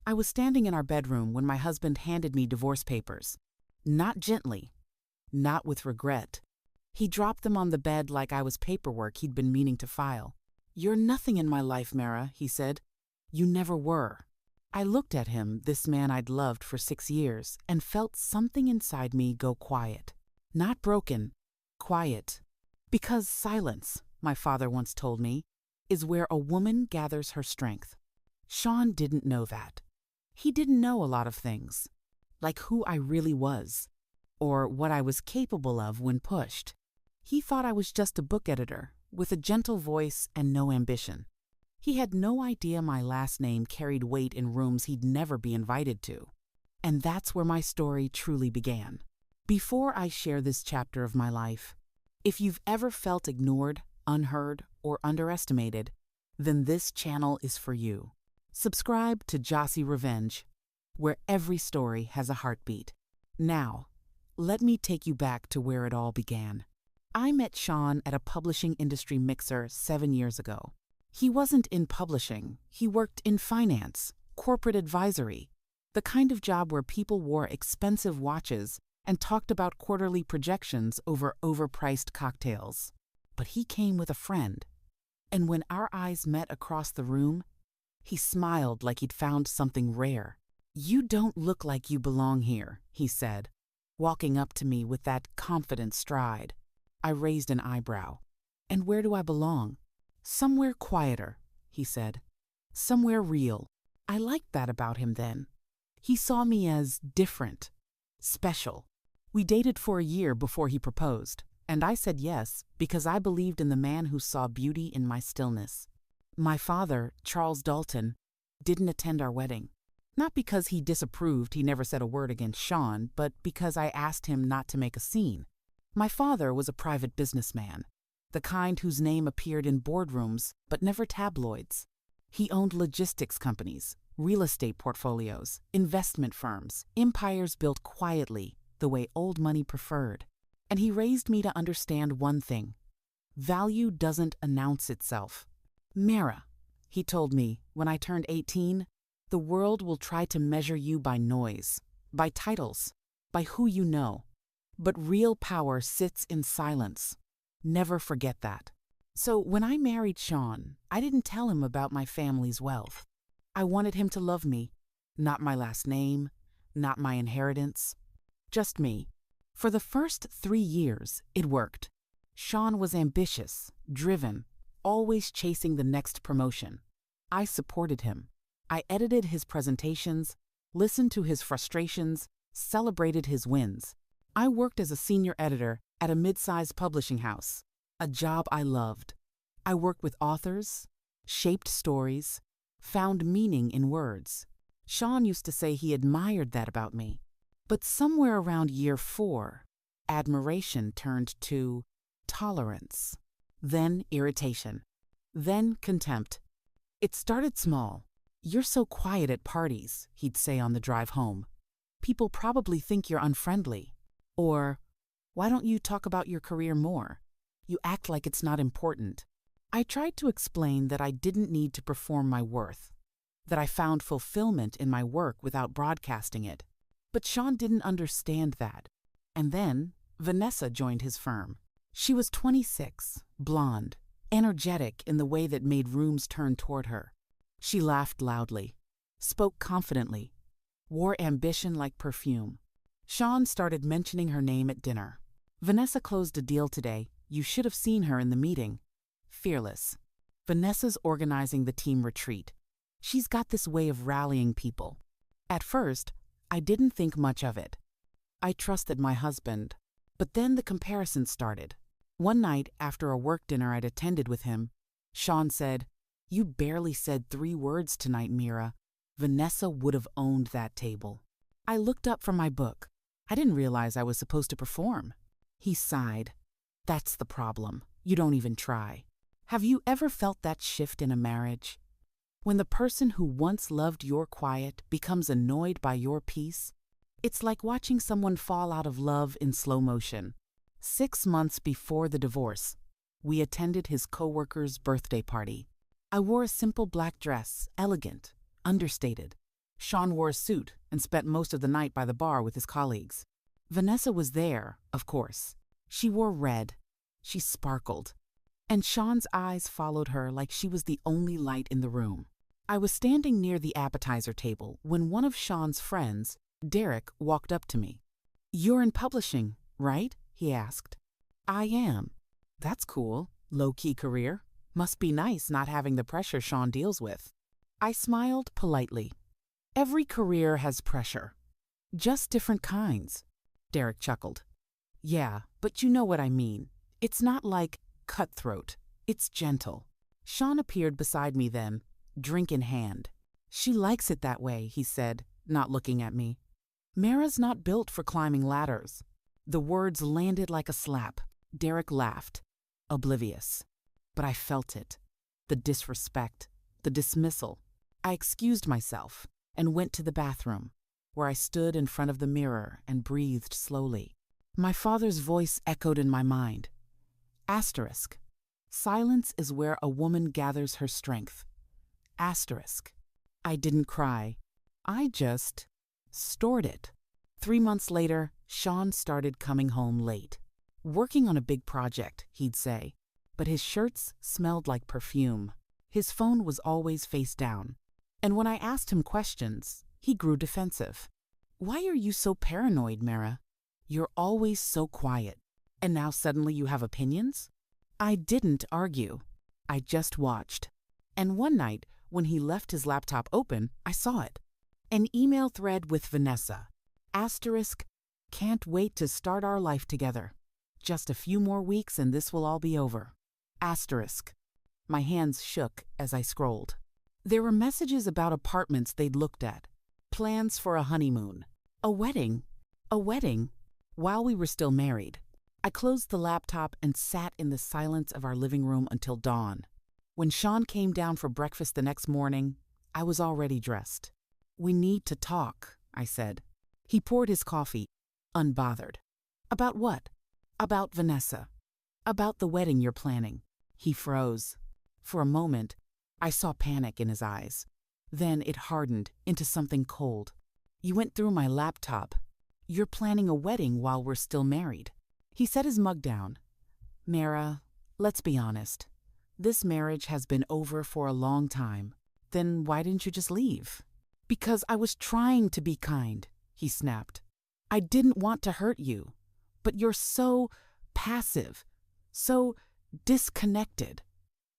I was standing in our bedroom when my husband handed me divorce papers. Not gently, not with regret. He dropped them on the bed like I was paperwork he'd been meaning to file. "You're nothing in my life, Mera," he said. "You never were." I looked at him, this man I'd loved for 6 years, and felt something inside me go quiet. Not broken, quiet. Because silence, my father once told me, is where a woman gathers her strength. Shawn didn't know that. He didn't know a lot of things, like who I really was, or what I was capable of when pushed. He thought I was just a book editor, with a gentle voice and no ambition. He had no idea my last name carried weight in rooms he'd never be invited to. And that's where my story truly began. Before I share this chapter of my life, if you've ever felt ignored, unheard, or underestimated, then this channel is for you. Subscribe to Jossy Revenge, where every story has a heartbeat. Now, let me take you back to where it all began. I met Shawn at a publishing industry mixer 7 years ago. He wasn't in publishing, he worked in finance, corporate advisory, the kind of job where people wore expensive watches and talked about quarterly projections over overpriced cocktails. But he came with a friend, and when our eyes met across the room, he smiled like he'd found something rare. "You don't look like you belong here," he said, walking up to me with that confident stride. I raised an eyebrow. "And where do I belong?" "Somewhere quieter," he said. "Somewhere real." I liked that about him then. He saw me as different, special. We dated for a year before he proposed, and I said yes because I believed in the man who saw beauty in my stillness. My father, Charles Dalton, didn't attend our wedding. Not because he disapproved, he never said a word against Shawn, but because I asked him not to make a scene. My father was a private businessman, the kind whose name appeared in boardrooms but never tabloids. He owned logistics companies, real estate portfolios, investment firms, empires built quietly, the way old money preferred. And he raised me to understand one thing: value doesn't announce itself. "Mera," he told me when I turned 18, "the world will try to measure you by noise, by titles, by who you know. But real power sits in silence. Never forget that." So when I married Shawn, I didn't tell him about my family's wealth. I wanted him to love me, not my last name, not my inheritance, just me. For the first 3 years, it worked. Shawn was ambitious, driven, always chasing the next promotion. I supported him. I edited his presentations, listened to his frustrations, celebrated his wins. I worked as a senior editor at a mid-sized publishing house, a job I loved. I worked with authors, shaped stories, found meaning in words. Shawn used to say he admired that about me. But somewhere around year 4, admiration turned to tolerance, then irritation, then contempt. It started small. "You're so quiet at parties," he'd say on the drive home. "People probably think you're unfriendly." Or, "Why don't you talk about your career more? You act like it's not important." I tried to explain that I didn't need to perform my worth, that I found fulfillment in my work without broadcasting it. But Shawn didn't understand that. And then Vanessa joined his firm. She was 26, blonde, energetic in the way that made rooms turn toward her. She laughed loudly, spoke confidently, wore ambition like perfume. Shawn started mentioning her name at dinner. "Vanessa closed a deal today. You should have seen her in the meeting." Fearless. Vanessa's organizing the team retreat. She's got this way of rallying people. At first, I didn't think much of it. I trusted my husband. But then the comparison started. One night, after a work dinner I'd attended with him, Shawn said, "You barely said 3 words tonight, Mera. Vanessa would have owned that table." I looked up from my book. I didn't realize I was supposed to perform. He sighed. "That's the problem. You don't even try." Have you ever felt that shift in a marriage? When the person who once loved your quiet becomes annoyed by your peace? It's like watching someone fall out of love in slow motion. 6 months before the divorce, we attended his coworker's birthday party. I wore a simple black dress, elegant, understated. Shawn wore a suit and spent most of the night by the bar with his colleagues. Vanessa was there, of course. She wore red. She sparkled. And Shawn's eyes followed her like she was the only light in the room. I was standing near the appetizer table when one of Shawn's friends, Derek, walked up to me. "You're in publishing, right?" he asked. "I am." "That's cool. Low-key career. Must be nice not having the pressure Shawn deals with." I smiled politely. "Every career has pressure. Just different kinds." Derek chuckled. "Yeah, but you know what I mean. It's not like cutthroat. It's gentle." Shawn appeared beside me then, drink in hand. "She likes it that way," he said, not looking at me. "Mera's not built for climbing ladders." The words landed like a slap. Derek laughed, oblivious. But I felt it. The disrespect, the dismissal. I excused myself and went to the bathroom, where I stood in front of the mirror and breathed slowly. My father's voice echoed in my mind. Asterisk. Silence is where a woman gathers her strength. Asterisk. I didn't cry. I just stored it. 3 months later, Shawn started coming home late. Working on a big project, he'd say, but his shirts smelled like perfume. His phone was always face down. And when I asked him questions, he grew defensive. "Why are you so paranoid, Mera? You're always so quiet. And now suddenly you have opinions?" I didn't argue. I just watched. And one night, when he left his laptop open, I saw it. An email thread with Vanessa. Asterisk, can't wait to start our life together. Just a few more weeks and this will all be over. Asterisk. My hands shook as I scrolled. There were messages about apartments they'd looked at. Plans for a honeymoon. A wedding. A wedding. While we were still married. I closed the laptop and sat in the silence of our living room until dawn. When Shawn came down for breakfast the next morning, I was already dressed. "We need to talk," I said. He poured his coffee, unbothered. "About what?" "About Vanessa. About the wedding you're planning." He froze. For a moment, I saw panic in his eyes. Then it hardened into something cold. "You went through my laptop. You're planning a wedding while we're still married." He set his mug down. "Mera, let's be honest. This marriage has been over for a long time. Then why didn't you just leave?" "Because I was trying to be kind," he snapped. "I didn't want to hurt you. But you're so passive, so disconnected.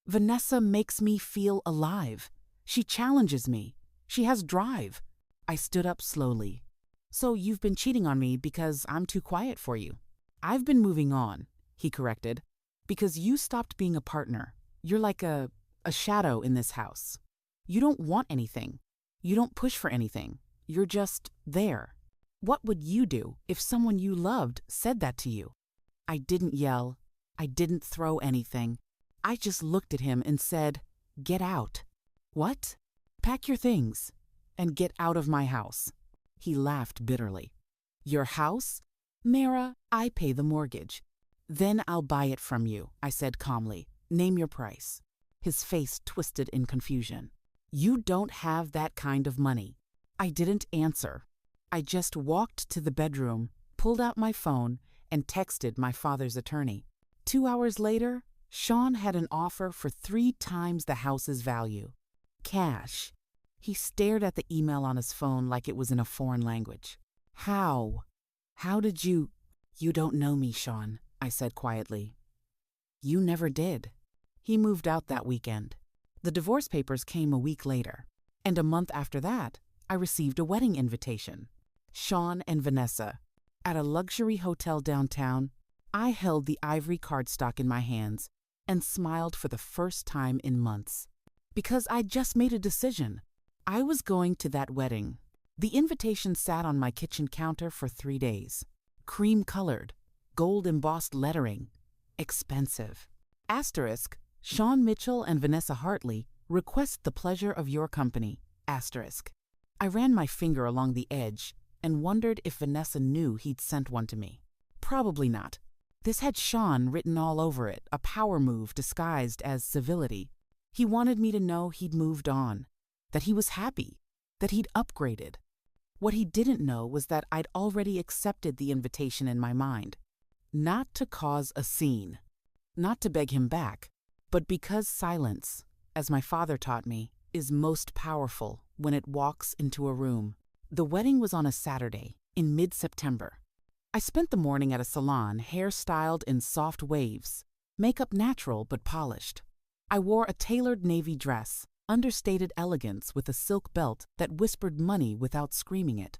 Vanessa makes me feel alive. She challenges me. She has drive." I stood up slowly. "So you've been cheating on me because I'm too quiet for you." "I've been moving on," he corrected, "because you stopped being a partner. You're like a shadow in this house. You don't want anything. You don't push for anything. You're just there. What would you do if someone you loved said that to you?" I didn't yell. I didn't throw anything. I just looked at him and said, "Get out." "What?" "Pack your things and get out of my house." He laughed bitterly. "Your house? Mera, I pay the mortgage." "Then I'll buy it from you," I said calmly. "Name your price." His face twisted in confusion. "You don't have that kind of money." I didn't answer. I just walked to the bedroom, pulled out my phone, and texted my father's attorney. 2 hours later, Shawn had an offer for 3 times the house's value. Cash. He stared at the email on his phone like it was in a foreign language. "How? How did you—" "You don't know me, Shawn," I said quietly. "You never did." He moved out that weekend. The divorce papers came a week later. And a month after that, I received a wedding invitation. Shawn and Vanessa. At a luxury hotel downtown, I held the ivory cardstock in my hands and smiled for the first time in months. Because I'd just made a decision. I was going to that wedding. The invitation sat on my kitchen counter for 3 days. Cream-colored, gold-embossed lettering. Expensive. Asterisk, Shawn Mitchell and Vanessa Hartley request the pleasure of your company. Asterisk. I ran my finger along the edge and wondered if Vanessa knew he'd sent one to me. Probably not. This had Shawn written all over it, a power move disguised as civility. He wanted me to know he'd moved on, that he was happy, that he'd upgraded. What he didn't know was that I'd already accepted the invitation in my mind. Not to cause a scene, not to beg him back, but because silence, as my father taught me, is most powerful when it walks into a room. The wedding was on a Saturday, in mid-September. I spent the morning at a salon, hair styled in soft waves, makeup natural but polished. I wore a tailored navy dress, understated elegance with a silk belt that whispered money without screaming it.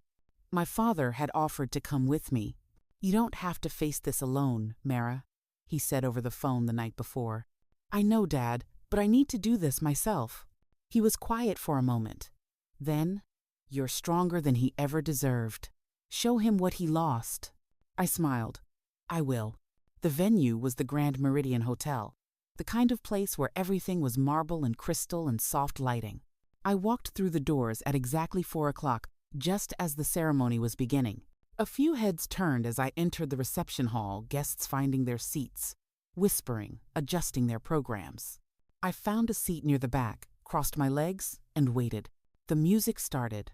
My father had offered to come with me. "You don't have to face this alone, Mera," he said over the phone the night before. "I know, Dad, but I need to do this myself." He was quiet for a moment. Then, "You're stronger than he ever deserved. Show him what he lost." I smiled. "I will." The venue was the Grand Meridian Hotel, the kind of place where everything was marble and crystal and soft lighting. I walked through the doors at exactly 4 o'clock, just as the ceremony was beginning. A few heads turned as I entered the reception hall, guests finding their seats, whispering, adjusting their programs. I found a seat near the back, crossed my legs, and waited. The music started.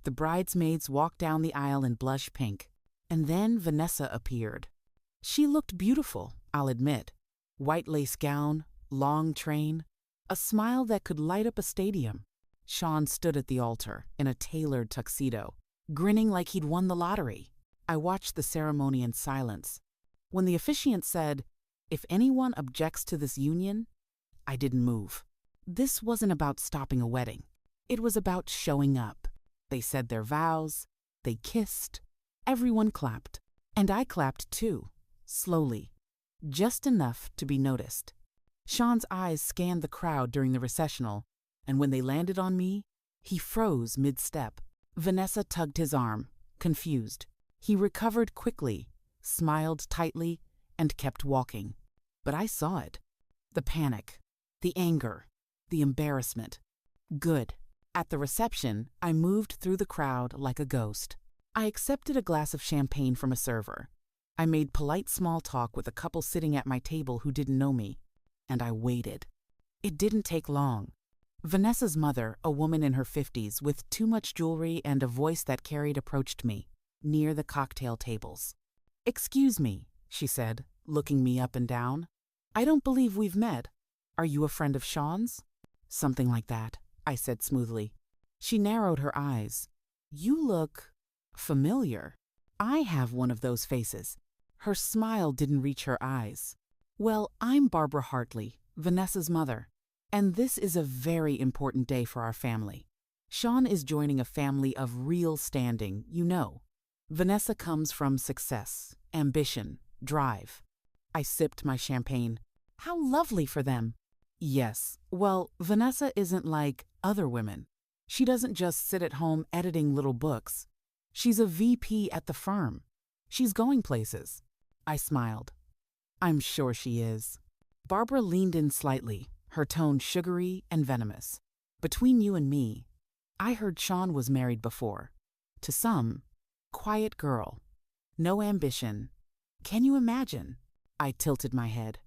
The bridesmaids walked down the aisle in blush pink, and then Vanessa appeared. She looked beautiful, I'll admit. White lace gown, long train, a smile that could light up a stadium. Shawn stood at the altar in a tailored tuxedo, grinning like he'd won the lottery. I watched the ceremony in silence. When the officiant said, "If anyone objects to this union," I didn't move. This wasn't about stopping a wedding. It was about showing up. They said their vows. They kissed. Everyone clapped. And I clapped too, slowly, just enough to be noticed. Shawn's eyes scanned the crowd during the recessional, and when they landed on me, he froze mid-step. Vanessa tugged his arm, confused. He recovered quickly, smiled tightly, and kept walking. But I saw it. The panic, the anger, the embarrassment. Good. At the reception, I moved through the crowd like a ghost. I accepted a glass of champagne from a server. I made polite small talk with a couple sitting at my table who didn't know me, and I waited. It didn't take long. Vanessa's mother, a woman in her 50s with too much jewelry and a voice that carried, approached me, near the cocktail tables. "Excuse me," she said, looking me up and down. "I don't believe we've met. Are you a friend of Shawn's?" "Something like that," I said smoothly. She narrowed her eyes. "You look familiar." I have one of those faces. Her smile didn't reach her eyes. "Well, I'm Barbara Hartley, Vanessa's mother, and this is a very important day for our family. Shawn is joining a family of real standing, you know. Vanessa comes from success, ambition, drive." I sipped my champagne. "How lovely for them." "Yes, well, Vanessa isn't like other women. She doesn't just sit at home editing little books. She's a VP at the firm. She's going places." I smiled. "I'm sure she is." Barbara leaned in slightly, her tone sugary and venomous. "Between you and me, I heard Shawn was married before. To some, quiet girl. No ambition. Can you imagine?" I tilted my head.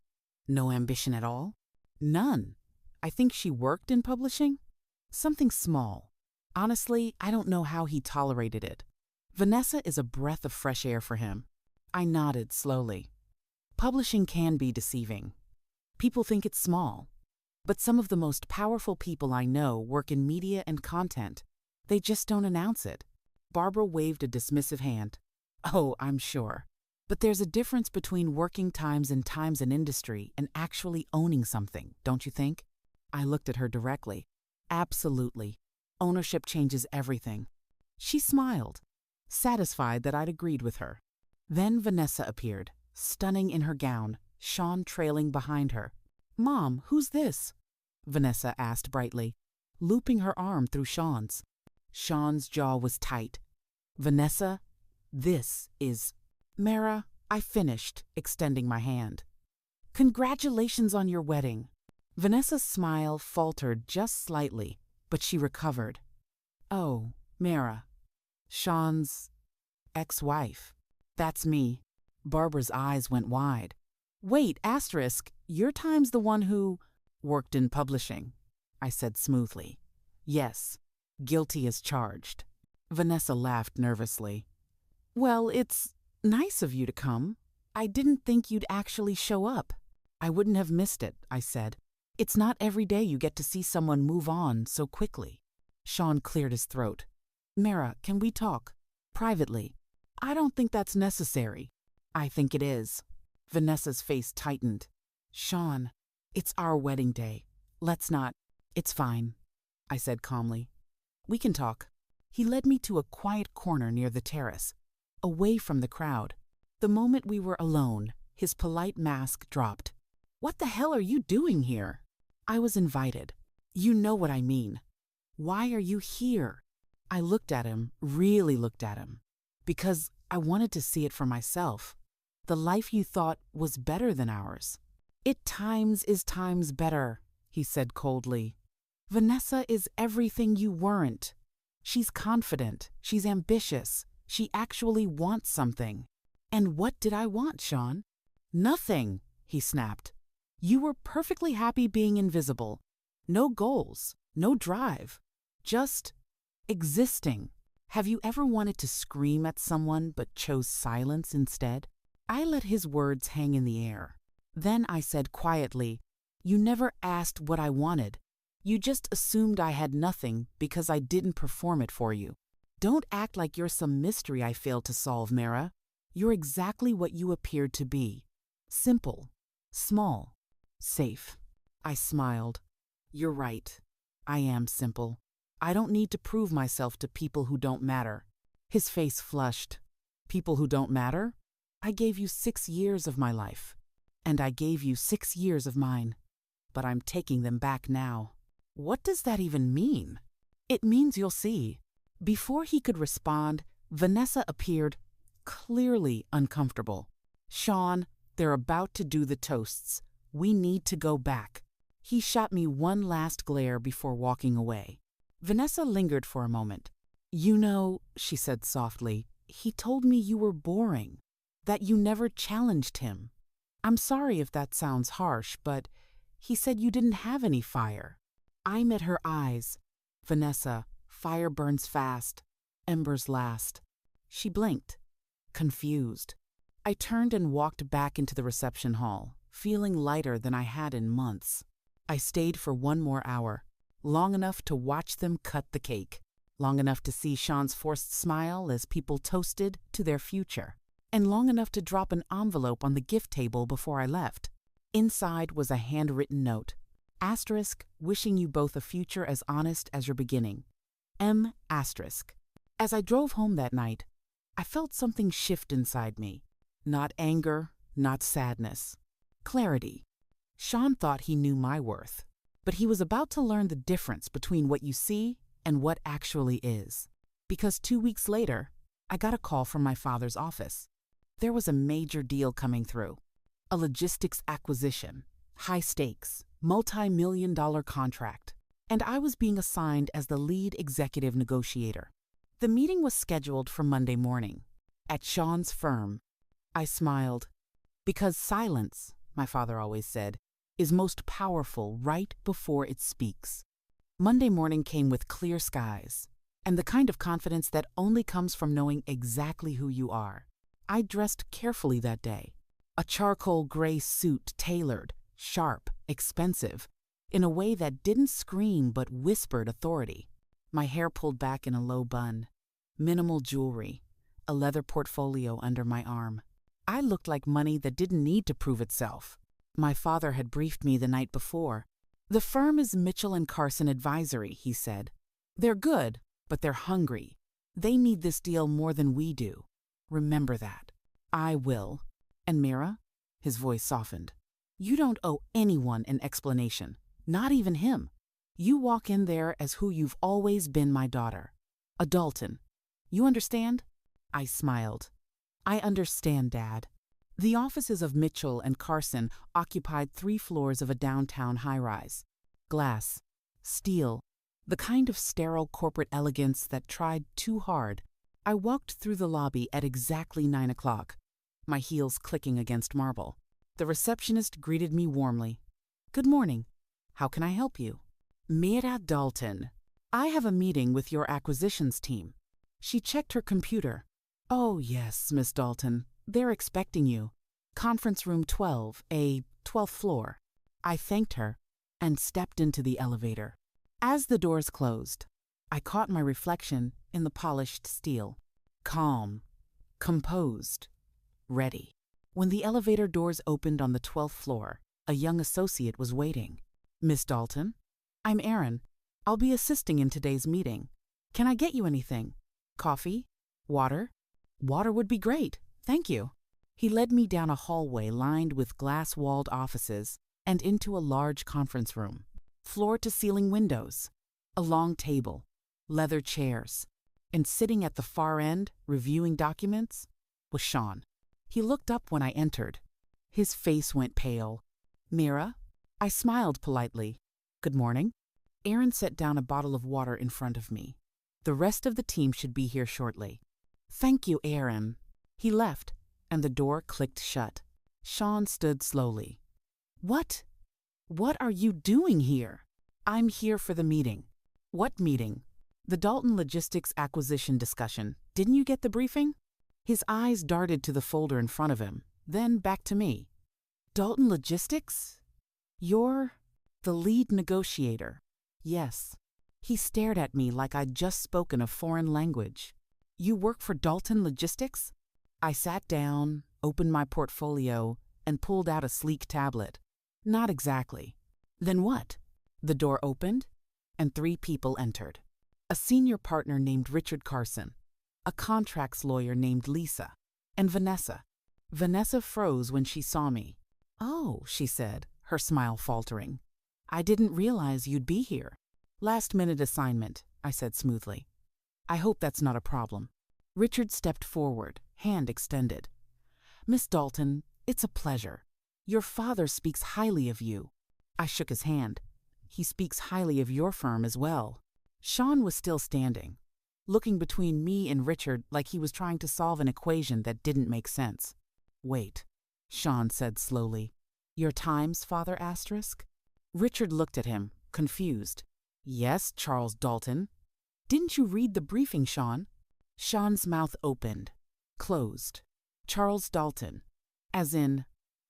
"No ambition at all?" "None. I think she worked in publishing. Something small. Honestly, I don't know how he tolerated it. Vanessa is a breath of fresh air for him." I nodded slowly. Publishing can be deceiving. People think it's small. But some of the most powerful people I know work in media and content. They just don't announce it. Barbara waved a dismissive hand. "Oh, I'm sure. But there's a difference between working times and times in industry and actually owning something, don't you think?" I looked at her directly. "Absolutely. Ownership changes everything." She smiled, satisfied that I'd agreed with her. Then Vanessa appeared, stunning in her gown, Shawn trailing behind her. "Mom, who's this?" Vanessa asked brightly, looping her arm through Shawn's. Shawn's jaw was tight. "Vanessa, this is Mera," I finished, extending my hand. "Congratulations on your wedding." Vanessa's smile faltered just slightly, but she recovered. "Oh, Mera, Shawn's ex-wife. That's me." Barbara's eyes went wide. "Wait, asterisk, your time's the one who worked in publishing," I said smoothly. "Yes, Guilty as charged. Vanessa laughed nervously. Well, it's nice of you to come. I didn't think you'd actually show up. I wouldn't have missed it, I said. It's not every day you get to see someone move on so quickly. Shawn cleared his throat. Mera, can we talk? Privately. I don't think that's necessary. I think it is. Vanessa's face tightened. Shawn, it's our wedding day. Let's not. It's fine, I said calmly. We can talk. He led me to a quiet corner near the terrace, away from the crowd. The moment we were alone, his polite mask dropped. What the hell are you doing here? I was invited. You know what I mean. Why are you here? I looked at him, really looked at him, because I wanted to see it for myself. The life you thought was better than ours. It times is times better, he said coldly. Vanessa is everything you weren't. She's confident, she's ambitious, she actually wants something. And what did I want, Shawn? Nothing, he snapped. You were perfectly happy being invisible. No goals, no drive, just existing. Have you ever wanted to scream at someone but chose silence instead? I let his words hang in the air. Then I said quietly, You never asked what I wanted. You just assumed I had nothing because I didn't perform it for you. Don't act like you're some mystery I failed to solve, Mera. You're exactly what you appeared to be. Simple, small, safe. I smiled. You're right. I am simple. I don't need to prove myself to people who don't matter. His face flushed. People who don't matter? I gave you 6 years of my life. And I gave you 6 years of mine. But I'm taking them back now. What does that even mean? It means you'll see. Before he could respond, Vanessa appeared, clearly uncomfortable. Shawn, they're about to do the toasts. We need to go back. He shot me one last glare before walking away. Vanessa lingered for a moment. You know, she said softly, he told me you were boring, that you never challenged him. I'm sorry if that sounds harsh, but he said you didn't have any fire. I met her eyes. Vanessa, fire burns fast. Embers last. She blinked, confused. I turned and walked back into the reception hall, feeling lighter than I had in months. I stayed for 1 more hour, long enough to watch them cut the cake, long enough to see Shawn's forced smile as people toasted to their future, and long enough to drop an envelope on the gift table before I left. Inside was a handwritten note. Asterisk, wishing you both a future as honest as your beginning. M. Asterisk. As I drove home that night, I felt something shift inside me. Not anger, not sadness. Clarity. Shawn thought he knew my worth, but he was about to learn the difference between what you see and what actually is. Because 2 weeks later, I got a call from my father's office. There was a major deal coming through. A logistics acquisition, high stakes, multi-million-dollar contract, and I was being assigned as the lead executive negotiator. The meeting was scheduled for Monday morning, at Shawn's firm. I smiled. Because silence, my father always said, is most powerful right before it speaks. Monday morning came with clear skies, and the kind of confidence that only comes from knowing exactly who you are. I dressed carefully that day. A charcoal gray suit, tailored, sharp, expensive, in a way that didn't scream but whispered authority. My hair pulled back in a low bun. Minimal jewelry, a leather portfolio under my arm. I looked like money that didn't need to prove itself. My father had briefed me the night before. The firm is Mitchell & Carson Advisory, he said. They're good, but they're hungry. They need this deal more than we do. Remember that. I will. And Mera? His voice softened. You don't owe anyone an explanation, not even him. You walk in there as who you've always been, my daughter. A Dalton. You understand? I smiled. I understand, Dad. The offices of Mitchell & Carson occupied 3 floors of a downtown high-rise. Glass, steel, the kind of sterile corporate elegance that tried too hard. I walked through the lobby at exactly 9 o'clock, my heels clicking against marble. The receptionist greeted me warmly. Good morning. How can I help you? Mera Dalton. I have a meeting with your acquisitions team. She checked her computer. Oh, yes, Miss Dalton. They're expecting you. Conference room 12, a 12th floor. I thanked her and stepped into the elevator. As the doors closed, I caught my reflection in the polished steel. Calm, composed, ready. When the elevator doors opened on the 12th floor, a young associate was waiting. Miss Dalton? I'm Aaron. I'll be assisting in today's meeting. Can I get you anything? Coffee? Water? Water would be great. Thank you. He led me down a hallway lined with glass-walled offices and into a large conference room. Floor-to-ceiling windows, a long table, leather chairs, and sitting at the far end, reviewing documents, was Shawn. He looked up when I entered. His face went pale. Mera? I smiled politely. Good morning. Aaron set down a bottle of water in front of me. The rest of the team should be here shortly. Thank you, Aaron. He left, and the door clicked shut. Shawn stood slowly. What? What are you doing here? I'm here for the meeting. What meeting? The Dalton Logistics acquisition discussion. Didn't you get the briefing? His eyes darted to the folder in front of him, then back to me. Dalton Logistics? You're the lead negotiator. Yes. He stared at me like I'd just spoken a foreign language. You work for Dalton Logistics? I sat down, opened my portfolio, and pulled out a sleek tablet. Not exactly. Then what? The door opened, and 3 people entered. A senior partner named Richard Carson, a contracts lawyer named Lisa, and Vanessa. Vanessa froze when she saw me. Oh, she said, her smile faltering. I didn't realize you'd be here. Last-minute assignment, I said smoothly. I hope that's not a problem. Richard stepped forward, hand extended. Miss Dalton, it's a pleasure. Your father speaks highly of you. I shook his hand. He speaks highly of your firm as well. Shawn was still standing, looking between me and Richard like he was trying to solve an equation that didn't make sense. Wait, Shawn said slowly. Your Times, Father Asterisk? Richard looked at him, confused. Yes, Charles Dalton. Didn't you read the briefing, Shawn? Shawn's mouth opened, closed. Charles Dalton, as in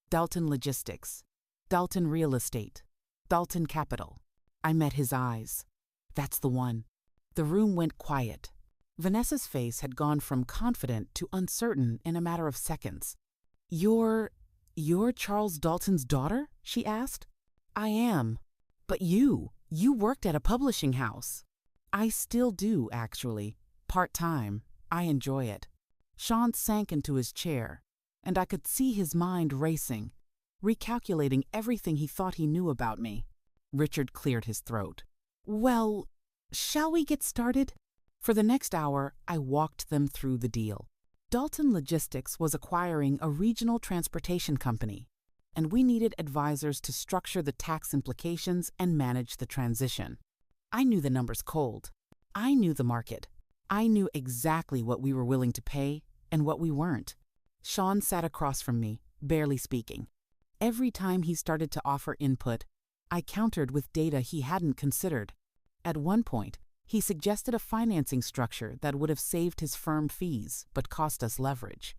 Dalton Logistics, Dalton Real Estate, Dalton Capital. I met his eyes. That's the one. The room went quiet. Vanessa's face had gone from confident to uncertain in a matter of seconds. You're Charles Dalton's daughter? She asked. I am. But you worked at a publishing house. I still do, actually. Part-time. I enjoy it. Shawn sank into his chair, and I could see his mind racing, recalculating everything he thought he knew about me. Richard cleared his throat. Well, shall we get started? For the next hour, I walked them through the deal. Dalton Logistics was acquiring a regional transportation company, and we needed advisors to structure the tax implications and manage the transition. I knew the numbers cold. I knew the market. I knew exactly what we were willing to pay and what we weren't. Shawn sat across from me, barely speaking. Every time he started to offer input, I countered with data he hadn't considered. At one point, he suggested a financing structure that would have saved his firm fees but cost us leverage.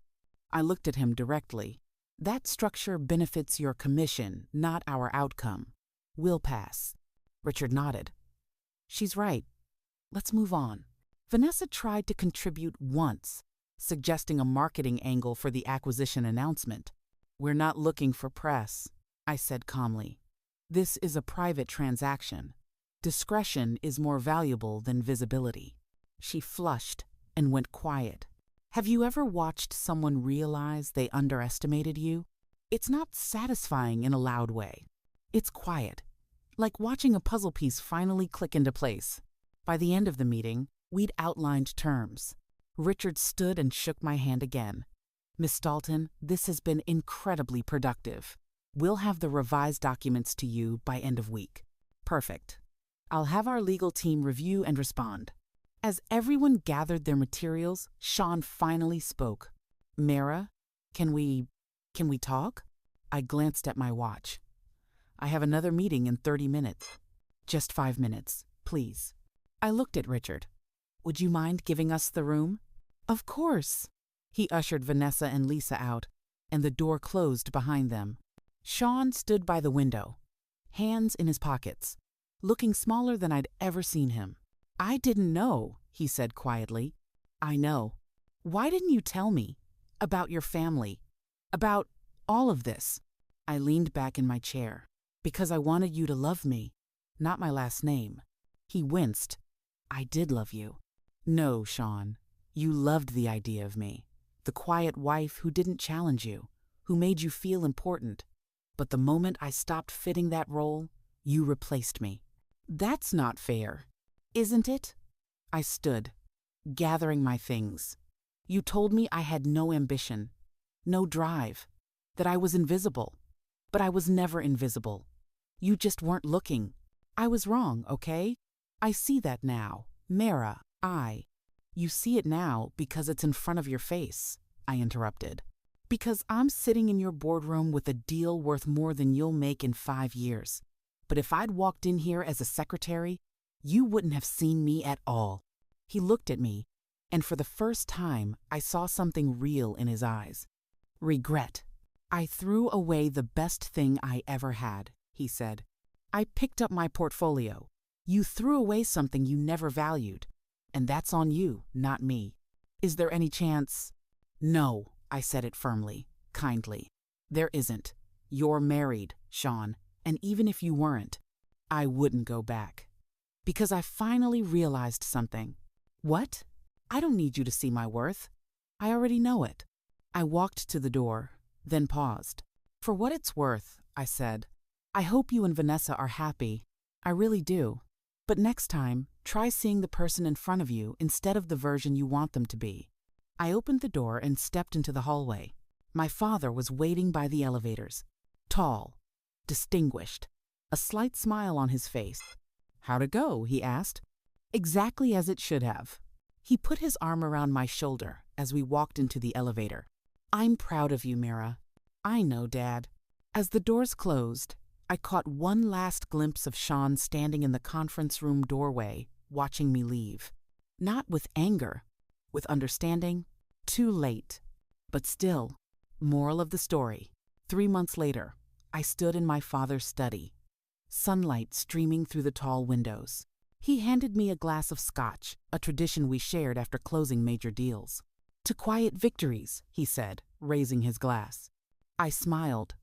I looked at him directly. That structure benefits your commission, not our outcome. We'll pass. Richard nodded. She's right. Let's move on. Vanessa tried to contribute once, suggesting a marketing angle for the acquisition announcement. We're not looking for press, I said calmly. This is a private transaction. Discretion is more valuable than visibility. She flushed and went quiet. Have you ever watched someone realize they underestimated you? It's not satisfying in a loud way. It's quiet, like watching a puzzle piece finally click into place. By the end of the meeting, we'd outlined terms. Richard stood and shook my hand again. Miss Dalton, this has been incredibly productive. We'll have the revised documents to you by end of week. Perfect. I'll have our legal team review and respond. As everyone gathered their materials, Shawn finally spoke. Mera, can we talk? I glanced at my watch. I have another meeting in 30 minutes. Just 5 minutes, please. I looked at Richard. Would you mind giving us the room? Of course. He ushered Vanessa and Lisa out, and the door closed behind them. Shawn stood by the window, hands in his pockets, looking smaller than I'd ever seen him. I didn't know, he said quietly. I know. Why didn't you tell me? About your family. About all of this. I leaned back in my chair. Because I wanted you to love me, not my last name. He winced. I did love you. No, Shawn. You loved the idea of me. The quiet wife who didn't challenge you, who made you feel important. But the moment I stopped fitting that role, you replaced me. That's not fair, isn't it? I stood, gathering my things. You told me I had no ambition, no drive, that I was invisible. But I was never invisible. You just weren't looking. I was wrong, okay? I see that now. Mera, You see it now because it's in front of your face, I interrupted. Because I'm sitting in your boardroom with a deal worth more than you'll make in 5 years. But if I'd walked in here as a secretary, you wouldn't have seen me at all. He looked at me, and for the first time, I saw something real in his eyes. Regret. I threw away the best thing I ever had, he said. I picked up my portfolio. You threw away something you never valued. And that's on you, not me. Is there any chance? No, I said it firmly, kindly. There isn't. You're married, Shawn, and even if you weren't, I wouldn't go back. Because I finally realized something. What? I don't need you to see my worth. I already know it. I walked to the door, then paused. For what it's worth, I said, I hope you and Vanessa are happy. I really do. But next time, try seeing the person in front of you instead of the version you want them to be. I opened the door and stepped into the hallway. My father was waiting by the elevators. Tall, distinguished, a slight smile on his face. How'd it go? He asked. Exactly as it should have. He put his arm around my shoulder as we walked into the elevator. I'm proud of you, Mera. I know, Dad. As the doors closed, I caught one last glimpse of Shawn standing in the conference room doorway, watching me leave. Not with anger, with understanding. Too late. But still, moral of the story. 3 months later, I stood in my father's study, sunlight streaming through the tall windows. He handed me a glass of scotch, a tradition we shared after closing major deals. To quiet victories, he said, raising his glass. I smiled.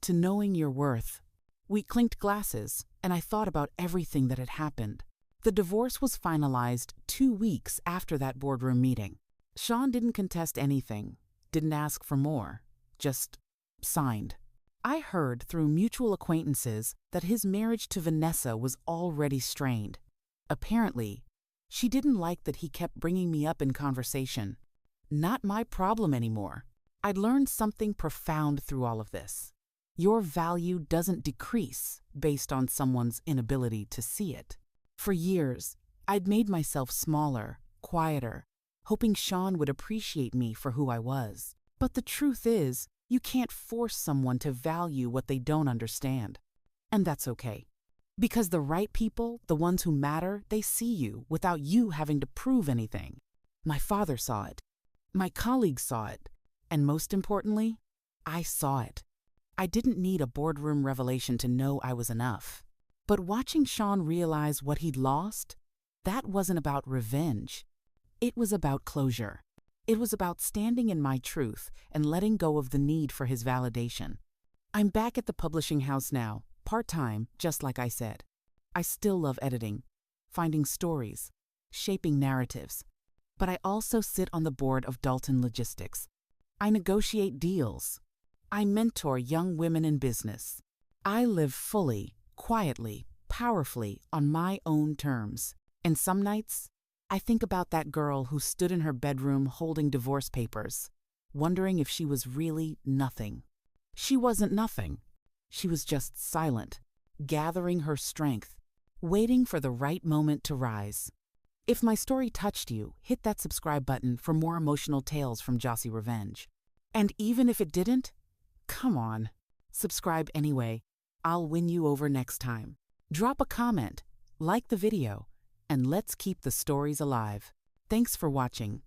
To knowing your worth. We clinked glasses, and I thought about everything that had happened. The divorce was finalized 2 weeks after that boardroom meeting. Shawn didn't contest anything, didn't ask for more, just signed. I heard through mutual acquaintances that his marriage to Vanessa was already strained. Apparently, she didn't like that he kept bringing me up in conversation. Not my problem anymore. I'd learned something profound through all of this. Your value doesn't decrease based on someone's inability to see it. For years, I'd made myself smaller, quieter, hoping Shawn would appreciate me for who I was. But the truth is, you can't force someone to value what they don't understand. And that's okay. Because the right people, the ones who matter, they see you without you having to prove anything. My father saw it. My colleagues saw it. And most importantly, I saw it. I didn't need a boardroom revelation to know I was enough. But watching Shawn realize what he'd lost, that wasn't about revenge. It was about closure. It was about standing in my truth and letting go of the need for his validation. I'm back at the publishing house now, part-time, just like I said. I still love editing, finding stories, shaping narratives. But I also sit on the board of Dalton Logistics. I negotiate deals. I mentor young women in business. I live fully, quietly, powerfully on my own terms. And some nights, I think about that girl who stood in her bedroom holding divorce papers, wondering if she was really nothing. She wasn't nothing. She was just silent, gathering her strength, waiting for the right moment to rise. If my story touched you, hit that subscribe button for more emotional tales from Jossy Revenge. And even if it didn't, come on, subscribe anyway. I'll win you over next time. Drop a comment, like the video, and let's keep the stories alive. Thanks for watching.